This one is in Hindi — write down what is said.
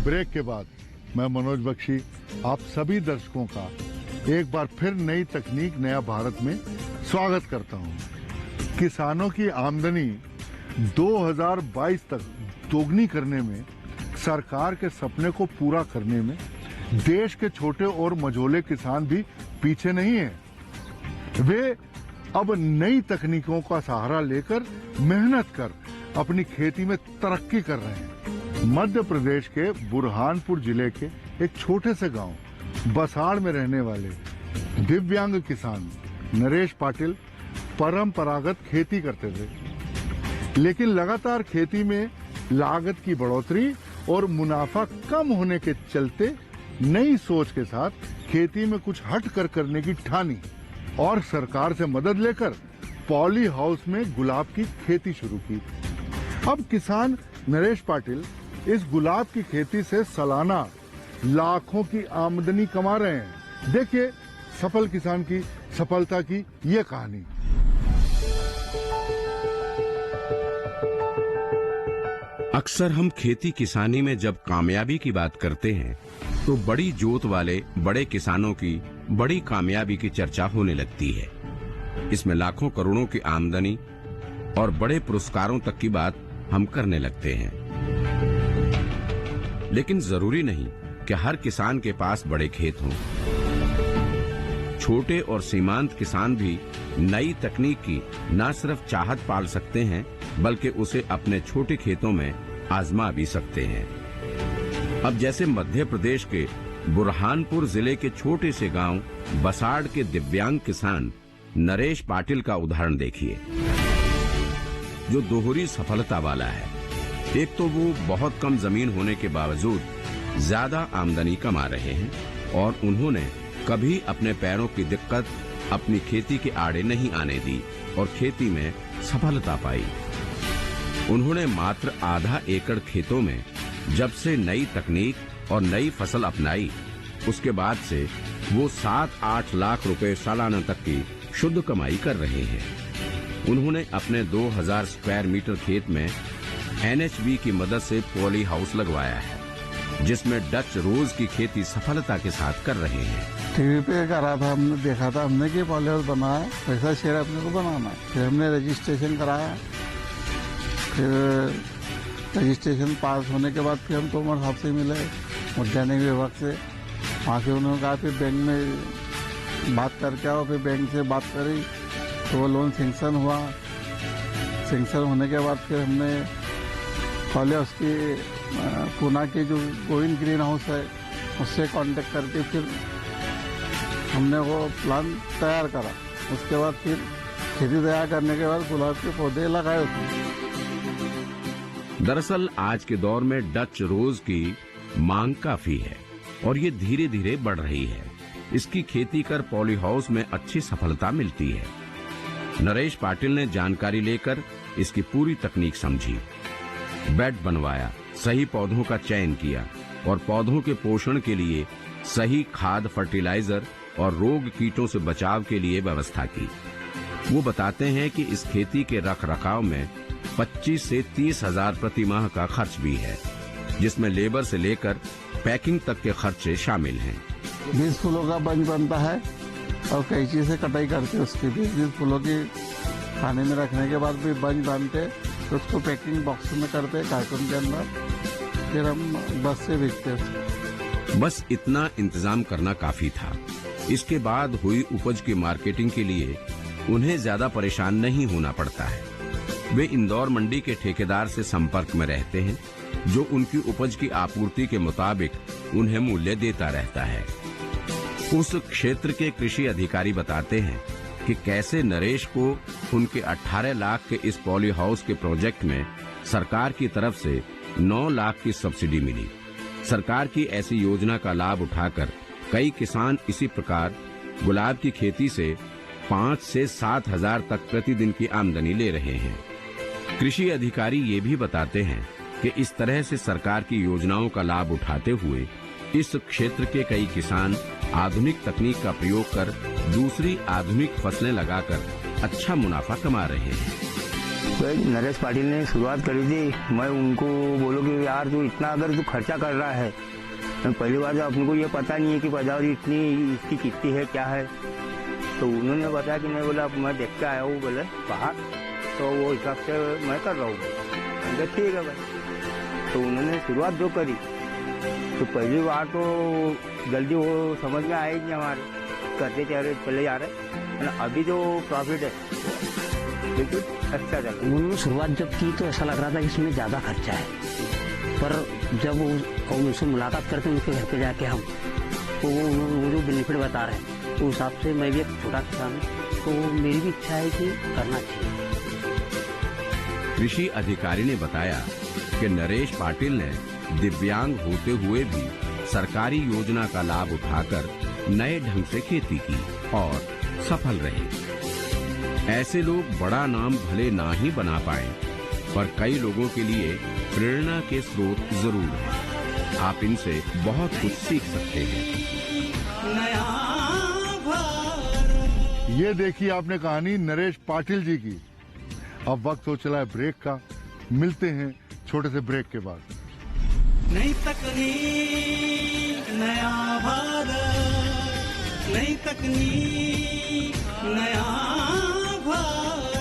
ब्रेक के बाद मैं मनोज बख्शी आप सभी दर्शकों का एक बार फिर नई तकनीक नया भारत में स्वागत करता हूं। किसानों की आमदनी 2022 तक दोगुनी करने में, सरकार के सपने को पूरा करने में देश के छोटे और मझोले किसान भी पीछे नहीं हैं। वे अब नई तकनीकों का सहारा लेकर मेहनत कर अपनी खेती में तरक्की कर रहे हैं। मध्य प्रदेश के बुरहानपुर जिले के एक छोटे से गांव बसाड़ में रहने वाले दिव्यांग किसान नरेश पाटिल परंपरागत खेती करते थे, लेकिन लगातार खेती में लागत की बढ़ोतरी और मुनाफा कम होने के चलते नई सोच के साथ खेती में कुछ हट कर करने की ठानी और सरकार से मदद लेकर पॉली हाउस में गुलाब की खेती शुरू की। अब किसान नरेश पाटिल इस गुलाब की खेती से सालाना लाखों की आमदनी कमा रहे हैं। देखिए सफल किसान की सफलता की ये कहानी। अक्सर हम खेती किसानी में जब कामयाबी की बात करते हैं तो बड़ी जोत वाले बड़े किसानों की बड़ी कामयाबी की चर्चा होने लगती है। इसमें लाखों करोड़ों की आमदनी और बड़े पुरस्कारों तक की बात हम करने लगते हैं। लेकिन जरूरी नहीं कि हर किसान के पास बड़े खेत हों। छोटे और सीमांत किसान भी नई तकनीक की न सिर्फ चाहत पाल सकते हैं, बल्कि उसे अपने छोटे खेतों में आजमा भी सकते हैं। अब जैसे मध्य प्रदेश के बुरहानपुर जिले के छोटे से गांव बसाड़ के दिव्यांग किसान नरेश पाटिल का उदाहरण देखिए, जो दोहरी सफलता वाला है। एक तो वो बहुत कम जमीन होने के बावजूद ज्यादा आमदनी कमा रहे हैं और उन्होंने कभी अपने पैरों की दिक्कत अपनी खेती के आड़े नहीं आने दी और खेती में सफलता पाई। उन्होंने मात्र आधा एकड़ खेतों में जब से नई तकनीक और नई फसल अपनाई, उसके बाद से वो 7-8 लाख रुपए सालाना तक की शुद्ध कमाई कर रहे हैं। उन्होंने अपने 2000 स्क्वायर मीटर खेत में NHB की मदद से पॉली हाउस लगवाया है, जिसमें डच रोज की खेती सफलता के साथ कर रहे हैं। टीवी पे करा था, हमने देखा था हमने कि पॉली हाउस बनाया, वैसा शेर अपने को बनाना है। फिर हमने रजिस्ट्रेशन कराया, फिर रजिस्ट्रेशन पास होने के बाद फिर हम तोमर साहब से मिले उद्यानिक विभाग से। वहाँ से उन्होंने कहा फिर बैंक में बात करके आओ। फिर बैंक से बात करी तो वो लोन सेंक्शन हुआ। सेंक्शन होने के बाद फिर हमने पहले उसकी पूना की जो गोविंद ग्रीन हाउस है उससे कांटेक्ट करके फिर हमने वो प्लान तैयार करा। उसके बाद फिर खेती तैयार करने के बाद गुलाब के पौधे लगाए उसमें। दरअसल आज के दौर में डच रोज की मांग काफी है और ये धीरे धीरे बढ़ रही है। इसकी खेती कर पॉली हाउस में अच्छी सफलता मिलती है। नरेश पाटिल ने जानकारी लेकर इसकी पूरी तकनीक समझी, बेड बनवाया, सही पौधों का चयन किया और पौधों के पोषण के लिए सही खाद, फर्टिलाइजर और रोग कीटों से बचाव के लिए व्यवस्था की। वो बताते हैं कि इस खेती के रखरखाव में 25 से 30 हजार प्रति माह का खर्च भी है, जिसमें लेबर से लेकर पैकिंग तक के खर्चे शामिल हैं। 20 फूलों का बंच बनता है और कैंची से कटाई करते उसकी 20 फूलों की खाने में रखने के बाद भी बंच बांधते, तो उसको पैकिंग बॉक्स में करते कार्टून के अंदर, फिर हम बस से बेचते। बस इतना इंतजाम करना काफी था। इसके बाद हुई उपज की मार्केटिंग के लिए उन्हें ज्यादा परेशान नहीं होना पड़ता है। वे इंदौर मंडी के ठेकेदार से संपर्क में रहते हैं, जो उनकी उपज की आपूर्ति के मुताबिक उन्हें मूल्य देता रहता है। उस क्षेत्र के कृषि अधिकारी बताते हैं कि कैसे नरेश को उनके 18 लाख के इस पॉली हाउस के प्रोजेक्ट में सरकार की तरफ से 9 लाख की सब्सिडी मिली। सरकार की ऐसी योजना का लाभ उठाकर कई किसान इसी प्रकार गुलाब की खेती से 5 से 7 हजार तक प्रतिदिन की आमदनी ले रहे हैं। कृषि अधिकारी ये भी बताते हैं कि इस तरह से सरकार की योजनाओं का लाभ उठाते हुए इस क्षेत्र के कई किसान आधुनिक तकनीक का प्रयोग कर दूसरी आधुनिक फसलें लगाकर अच्छा मुनाफा कमा रहे हैं। भाई नरेश पाटिल ने शुरुआत करी थी। मैं उनको बोलो कि यार तू इतना अगर तू खर्चा कर रहा है, तो पहली बार अपने को ये पता नहीं है कि पैदावारी इतनी इसकी कितनी है क्या है। तो उन्होंने बताया कि नहीं, बोला मैं देख के आया हूँ बोले बाहर, तो वो हिसाब से मैं कर रहा हूँ। मैंने ठीक है भाई। तो उन्होंने शुरुआत जो करी तो पहली बार तो जल्दी वो समझ में आएगी हमारे, करते चले जा रहे। अभी जो प्रॉफिट है बिल्कुल अच्छा चल रहा है। उन्होंने शुरुआत जब की तो ऐसा लग रहा था कि इसमें ज़्यादा खर्चा है, पर जब उनसे मुलाकात करते उनके घर पे जाके हम तो वो जो बेनिफिट बता रहे हैं उस हिसाब से मैं भी एक छोटा किसान हूँ, तो मेरी भी इच्छा है कि करना चाहिए। कृषि अधिकारी ने बताया कि नरेश पाटिल ने दिव्यांग होते हुए भी सरकारी योजना का लाभ उठाकर नए ढंग से खेती की और सफल रहे। ऐसे लोग बड़ा नाम भले ना ही बना पाए, पर कई लोगों के लिए प्रेरणा के स्रोत जरूर हैं। आप इनसे बहुत कुछ सीख सकते हैं। ये देखिए आपने कहानी नरेश पाटिल जी की। अब वक्त हो चला है ब्रेक का। मिलते हैं छोटे से ब्रेक के बाद। नई तकनीक नया भारत, नई तकनीक नया भारत।